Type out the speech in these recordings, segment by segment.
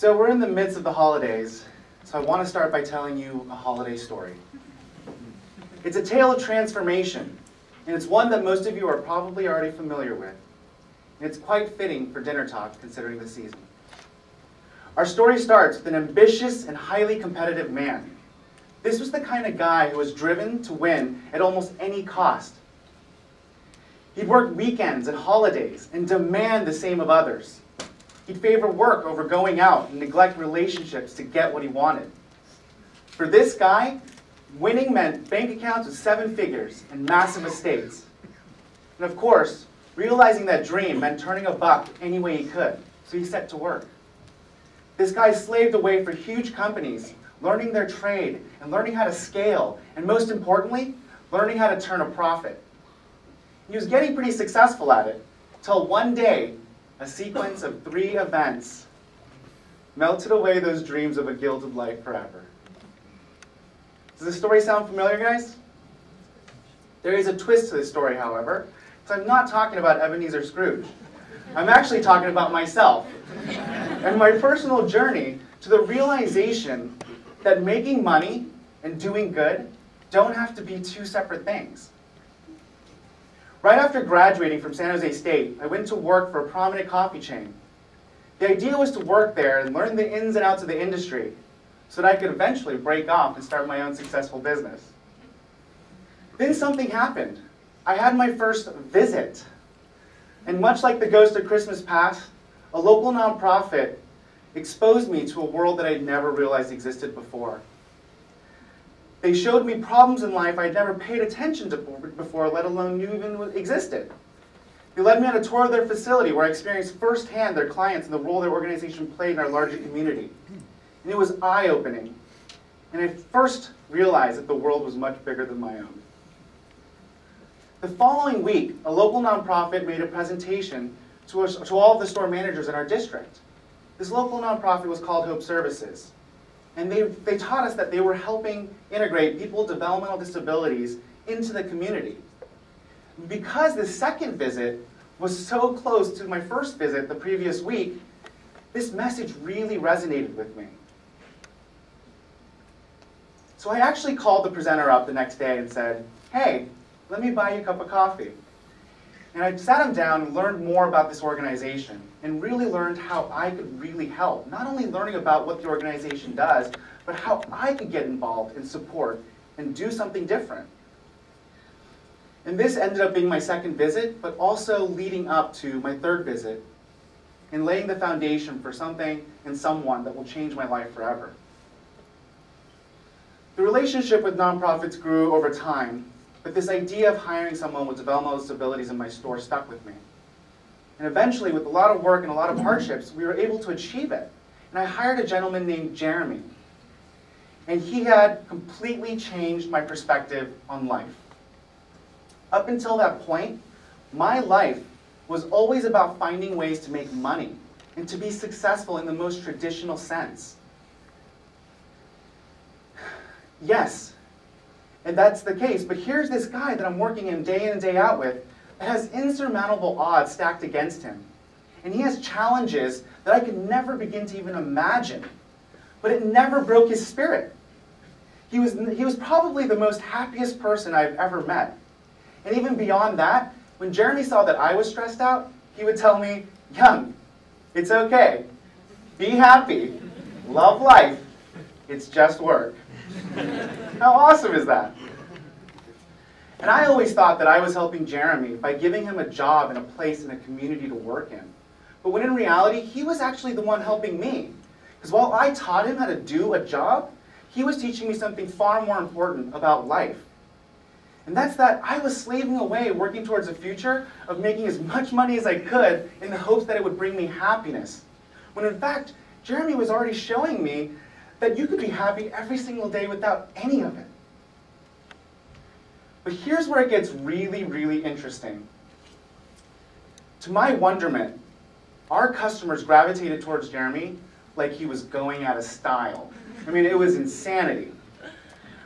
So we're in the midst of the holidays, so I want to start by telling you a holiday story. It's a tale of transformation, and it's one that most of you are probably already familiar with. And it's quite fitting for dinner talk, considering the season. Our story starts with an ambitious and highly competitive man. This was the kind of guy who was driven to win at almost any cost. He'd work weekends and holidays and demand the same of others. He'd favor work over going out and neglect relationships to get what he wanted. For this guy, winning meant bank accounts with 7 figures and massive estates. And of course, realizing that dream meant turning a buck any way he could, so he set to work. This guy slaved away for huge companies, learning their trade and learning how to scale, and most importantly, learning how to turn a profit. He was getting pretty successful at it, till one day, a sequence of 3 events melted away those dreams of a gilded life forever. Does this story sound familiar, guys? There is a twist to this story, however, because I'm not talking about Ebenezer Scrooge. I'm actually talking about myself and my personal journey to the realization that making money and doing good don't have to be 2 separate things. Right after graduating from San Jose State, I went to work for a prominent coffee chain. The idea was to work there and learn the ins and outs of the industry so that I could eventually break off and start my own successful business. Then something happened. I had my first visit. And much like the ghost of Christmas past, a local nonprofit exposed me to a world that I'd never realized existed before. They showed me problems in life I'd never paid attention to before, let alone knew even existed. They led me on a tour of their facility where I experienced firsthand their clients and the role their organization played in our larger community. And it was eye-opening. And I first realized that the world was much bigger than my own. The following week, a local nonprofit made a presentation to all of the store managers in our district. This local nonprofit was called Hope Services. And they taught us that they were helping integrate people with developmental disabilities into the community. Because the second visit was so close to my first visit the previous week, this message really resonated with me. So I actually called the presenter up the next day and said, "Hey, let me buy you a cup of coffee." And I sat him down and learned more about this organization and really learned how I could really help. Not only learning about what the organization does, but how I could get involved and support and do something different. And this ended up being my second visit, but also leading up to my third visit and laying the foundation for something and someone that will change my life forever. The relationship with nonprofits grew over time, but this idea of hiring someone with developmental disabilities in my store stuck with me. And eventually, with a lot of work and a lot of hardships, we were able to achieve it. And I hired a gentleman named Jeremy. And he had completely changed my perspective on life. Up until that point, my life was always about finding ways to make money and to be successful in the most traditional sense. Yes, and that's the case, but here's this guy that I'm working in and day out with that has insurmountable odds stacked against him. And he has challenges that I could never begin to even imagine. But it never broke his spirit. He was probably the most happiest person I've ever met. And even beyond that, when Jeremy saw that I was stressed out, he would tell me, "Young, it's okay. Be happy. Love life. It's just work." How awesome is that? And I always thought that I was helping Jeremy by giving him a job and a place in a community to work in. But when in reality, he was actually the one helping me. Because while I taught him how to do a job, he was teaching me something far more important about life. And that's that I was slaving away working towards a future of making as much money as I could in the hopes that it would bring me happiness. When in fact, Jeremy was already showing me that you could be happy every single day without any of it. But here's where it gets really, really interesting. To my wonderment, our customers gravitated towards Jeremy like he was going out of style. I mean, it was insanity.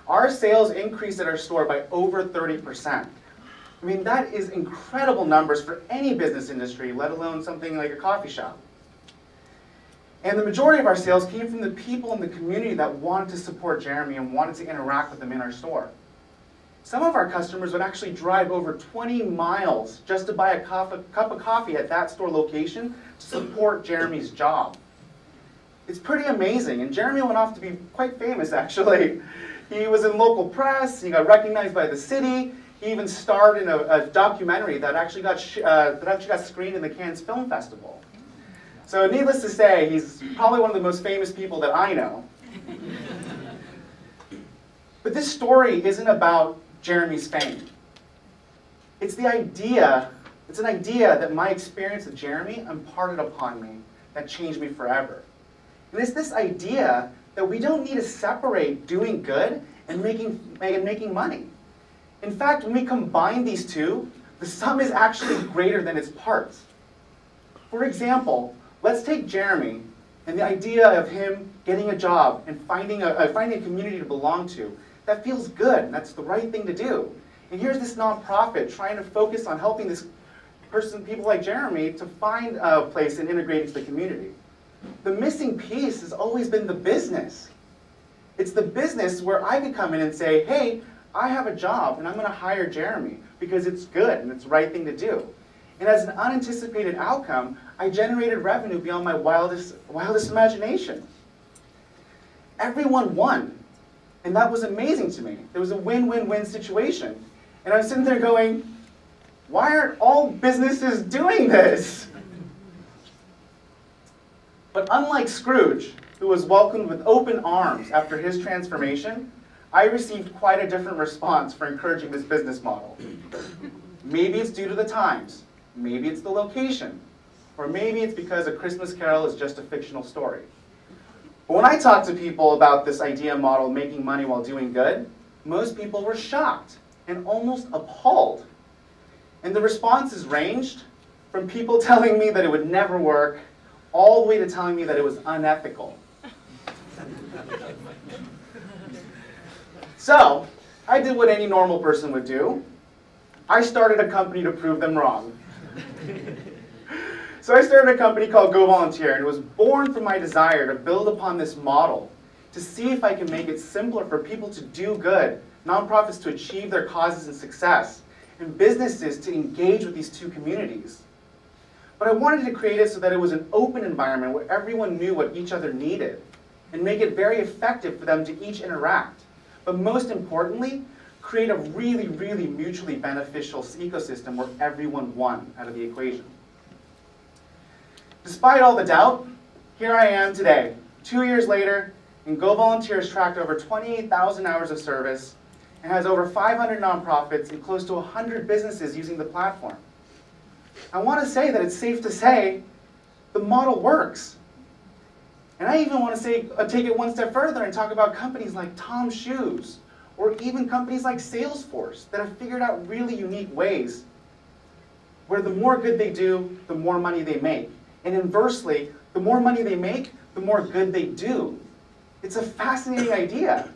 Our sales increased at our store by over 30%. I mean, that is incredible numbers for any business industry, let alone something like a coffee shop. And the majority of our sales came from the people in the community that wanted to support Jeremy and wanted to interact with him in our store. Some of our customers would actually drive over 20 miles just to buy a cup of coffee at that store location to support Jeremy's job. It's pretty amazing, and Jeremy went off to be quite famous, actually. He was in local press, he got recognized by the city, he even starred in a documentary that actually got screened in the Cannes Film Festival. So needless to say, he's probably one of the most famous people that I know. But this story isn't about Jeremy's fame. It's an idea that my experience with Jeremy imparted upon me that changed me forever. And it's this idea that we don't need to separate doing good and making money. In fact, when we combine these two, the sum is actually greater than its parts. For example, let's take Jeremy and the idea of him getting a job and finding a community to belong to. That feels good, and that's the right thing to do. And here's this nonprofit trying to focus on helping people like Jeremy to find a place and integrate into the community. The missing piece has always been the business. It's the business where I could come in and say, hey, I have a job and I'm going to hire Jeremy because it's good and it's the right thing to do. And as an unanticipated outcome, I generated revenue beyond my wildest imagination. Everyone won. And that was amazing to me. It was a win-win-win situation. And I'm sitting there going, why aren't all businesses doing this? But unlike Scrooge, who was welcomed with open arms after his transformation, I received quite a different response for encouraging this business model. Maybe it's due to the times, maybe it's the location, or maybe it's because A Christmas Carol is just a fictional story. But when I talked to people about this idea model, making money while doing good, most people were shocked and almost appalled. And the responses ranged from people telling me that it would never work, all the way to telling me that it was unethical. So, I did what any normal person would do. I started a company to prove them wrong. So I started a company called Go Volunteer, and it was born from my desire to build upon this model, to see if I can make it simpler for people to do good, nonprofits to achieve their causes and success, and businesses to engage with these two communities. But I wanted to create it so that it was an open environment where everyone knew what each other needed, and make it very effective for them to each interact. But most importantly, create a really, really mutually beneficial ecosystem where everyone won out of the equation. Despite all the doubt, here I am today, 2 years later, and Go Volunteer has tracked over 28,000 hours of service and has over 500 nonprofits and close to 100 businesses using the platform. I want to say that it's safe to say the model works. And I even want to say, take it one step further and talk about companies like Tom's Shoes, or even companies like Salesforce that have figured out really unique ways where the more good they do, the more money they make. And inversely, the more money they make, the more good they do. It's a fascinating idea.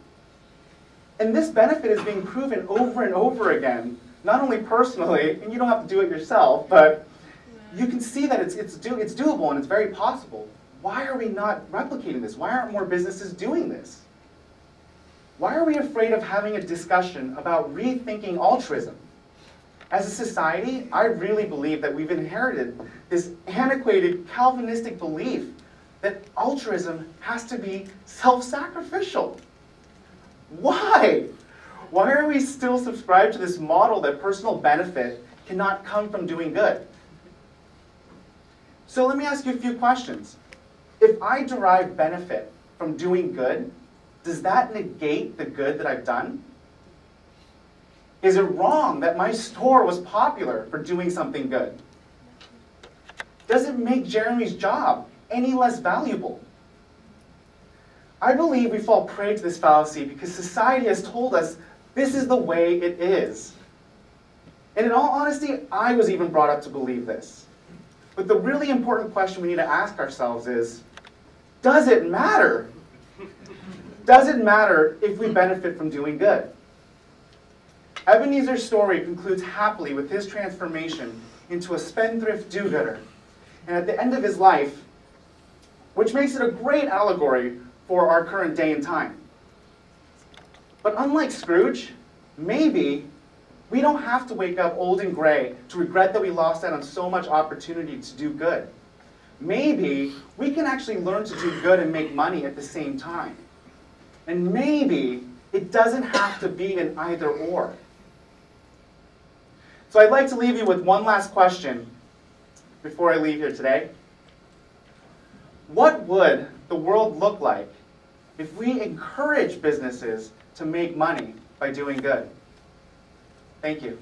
And this benefit is being proven over and over again, not only personally, and you don't have to do it yourself, but you can see that it's doable and it's very possible. Why are we not replicating this? Why aren't more businesses doing this? Why are we afraid of having a discussion about rethinking altruism? As a society, I really believe that we've inherited this antiquated Calvinistic belief that altruism has to be self-sacrificial. Why? Why are we still subscribed to this model that personal benefit cannot come from doing good? So let me ask you a few questions. If I derive benefit from doing good, does that negate the good that I've done? Is it wrong that my store was popular for doing something good? Does it make Jeremy's job any less valuable? I believe we fall prey to this fallacy because society has told us this is the way it is. And in all honesty, I was even brought up to believe this. But the really important question we need to ask ourselves is, does it matter? Does it matter if we benefit from doing good? Ebenezer's story concludes happily with his transformation into a spendthrift do-gooder. And at the end of his life, which makes it a great allegory for our current day and time. But unlike Scrooge, maybe we don't have to wake up old and gray to regret that we lost out on so much opportunity to do good. Maybe we can actually learn to do good and make money at the same time. And maybe it doesn't have to be an either-or. So I'd like to leave you with one last question before I leave here today. What would the world look like if we encourage businesses to make money by doing good? Thank you.